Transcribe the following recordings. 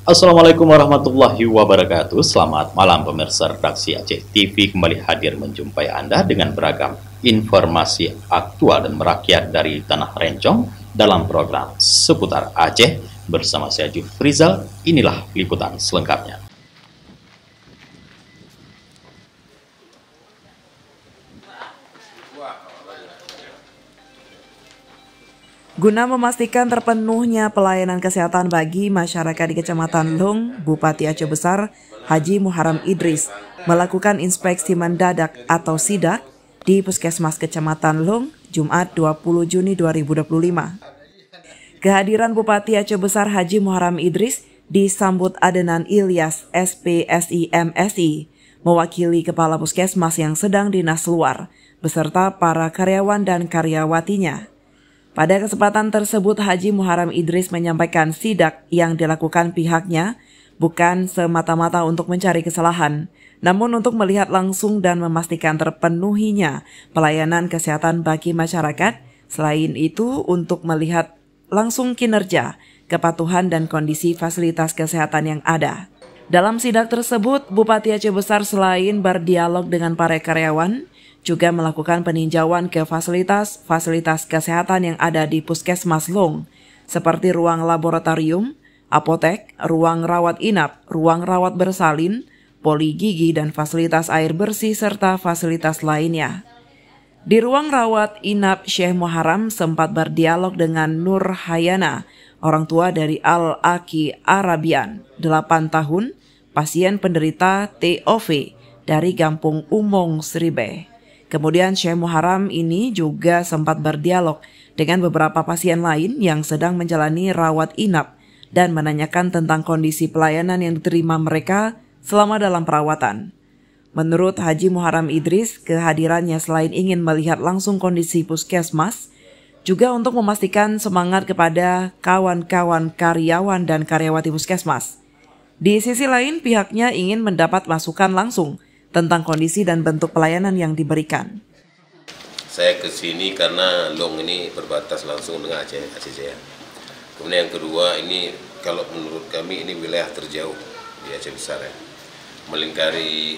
Assalamualaikum warahmatullahi wabarakatuh. Selamat malam pemirsa redaksi Aceh TV kembali hadir menjumpai Anda dengan beragam informasi aktual dan merakyat dari Tanah Rencong dalam program Seputar Aceh bersama saya Jufrizal. Inilah liputan selengkapnya. Guna memastikan terpenuhnya pelayanan kesehatan bagi masyarakat di Kecamatan Long, Bupati Aceh Besar Haji Muharram Idris melakukan inspeksi mendadak atau sidak di Puskesmas Kecamatan Long, Jumat 20 Juni 2025. Kehadiran Bupati Aceh Besar Haji Muharram Idris disambut Adenan Ilyas, SPSI MSI, mewakili Kepala Puskesmas yang sedang dinas luar, beserta para karyawan dan karyawatinya. Pada kesempatan tersebut, Haji Muharram Idris menyampaikan sidak yang dilakukan pihaknya bukan semata-mata untuk mencari kesalahan, namun untuk melihat langsung dan memastikan terpenuhinya pelayanan kesehatan bagi masyarakat. Selain itu, untuk melihat langsung kinerja, kepatuhan dan kondisi fasilitas kesehatan yang ada. Dalam sidak tersebut, Bupati Aceh Besar selain berdialog dengan para karyawan, juga melakukan peninjauan ke fasilitas kesehatan yang ada di Puskesmas Long, seperti ruang laboratorium, apotek, ruang rawat inap, ruang rawat bersalin, poli gigi, dan fasilitas air bersih serta fasilitas lainnya. Di ruang rawat inap, Syekh Muharram sempat berdialog dengan Nur Hayana, orang tua dari Al-Aki Arabian, 8 tahun, pasien penderita TOV dari Kampung Umong Seribe. Kemudian Syekh Muharram ini juga sempat berdialog dengan beberapa pasien lain yang sedang menjalani rawat inap dan menanyakan tentang kondisi pelayanan yang diterima mereka selama dalam perawatan. Menurut Haji Muharram Idris, kehadirannya selain ingin melihat langsung kondisi puskesmas, juga untuk memastikan semangat kepada kawan-kawan karyawan dan karyawati puskesmas. Di sisi lain, pihaknya ingin mendapat masukan langsung tentang kondisi dan bentuk pelayanan yang diberikan. Saya ke sini karena Long ini berbatas langsung dengan Aceh Jaya. Kemudian yang kedua, ini kalau menurut kami ini wilayah terjauh di Aceh Besar ya. Melingkari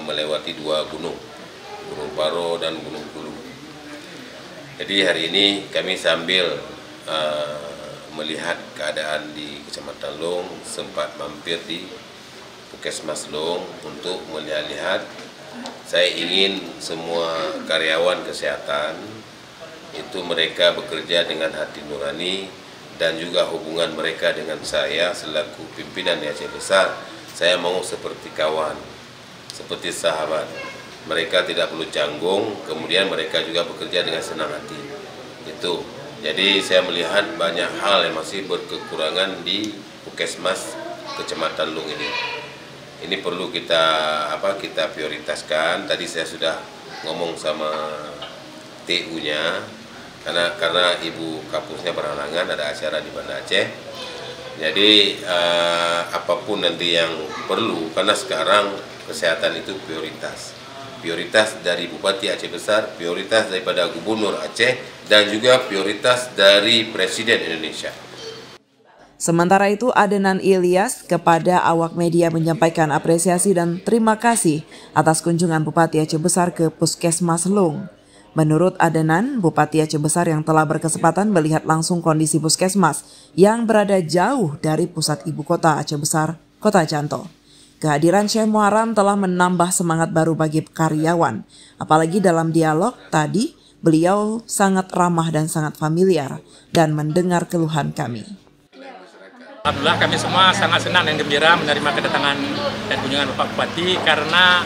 melewati 2 gunung, Gunung Paro dan Gunung Kulu. Jadi hari ini kami sambil melihat keadaan di Kecamatan Long, sempat mampir di Puskesmas Long untuk melihat. Saya ingin semua karyawan kesehatan itu mereka bekerja dengan hati nurani dan juga hubungan mereka dengan saya selaku pimpinan di Aceh Besar. Saya mau seperti kawan, seperti sahabat. Mereka tidak perlu canggung, kemudian mereka juga bekerja dengan senang hati. Itu. Jadi saya melihat banyak hal yang masih berkekurangan di Puskesmas Kecamatan Long ini. Ini perlu kita prioritaskan. Tadi saya sudah ngomong sama TU-nya karena Ibu Kapusnya berhalangan ada acara di Banda Aceh. Jadi apapun nanti yang perlu, karena sekarang kesehatan itu prioritas dari Bupati Aceh Besar, prioritas daripada Gubernur Aceh, dan juga prioritas dari Presiden Indonesia. Sementara itu, Adenan Ilyas kepada awak media menyampaikan apresiasi dan terima kasih atas kunjungan Bupati Aceh Besar ke Puskesmas Long. Menurut Adenan, Bupati Aceh Besar yang telah berkesempatan melihat langsung kondisi puskesmas yang berada jauh dari pusat ibu kota Aceh Besar, Kota Janto. Kehadiran Syekh Muharram telah menambah semangat baru bagi karyawan. Apalagi dalam dialog tadi, beliau sangat ramah dan sangat familiar dan mendengar keluhan kami. Alhamdulillah kami semua sangat senang dan gembira menerima kedatangan dan kunjungan Bapak Bupati karena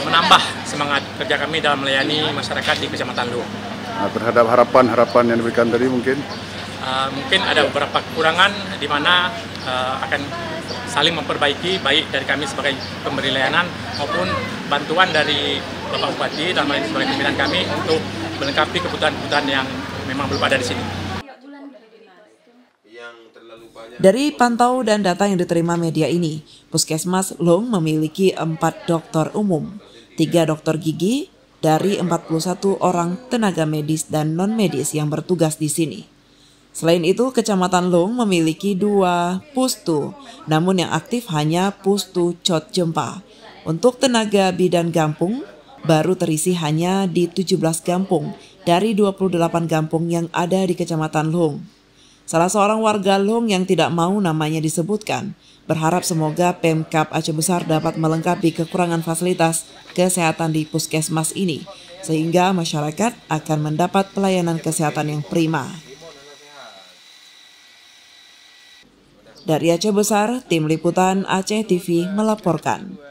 menambah semangat kerja kami dalam melayani masyarakat di Kecamatan Long. Terhadap harapan-harapan yang diberikan tadi mungkin ada beberapa kekurangan di mana akan saling memperbaiki, baik dari kami sebagai pemberi layanan maupun bantuan dari Bapak Bupati dalam hal ini sebagai pimpinan kami untuk melengkapi kebutuhan-kebutuhan yang memang belum ada di sini. Dari pantau dan data yang diterima media ini, Puskesmas Long memiliki 4 dokter umum, 3 dokter gigi dari 41 orang tenaga medis dan non-medis yang bertugas di sini. Selain itu, Kecamatan Lung memiliki 2 pustu, namun yang aktif hanya pustu Cot Jempa. Untuk tenaga bidan gampung, baru terisi hanya di 17 gampung dari 28 gampung yang ada di Kecamatan Lung. Salah seorang warga Lung yang tidak mau namanya disebutkan, berharap semoga Pemkab Aceh Besar dapat melengkapi kekurangan fasilitas kesehatan di puskesmas ini, sehingga masyarakat akan mendapat pelayanan kesehatan yang prima. Dari Aceh Besar, Tim Liputan Aceh TV melaporkan.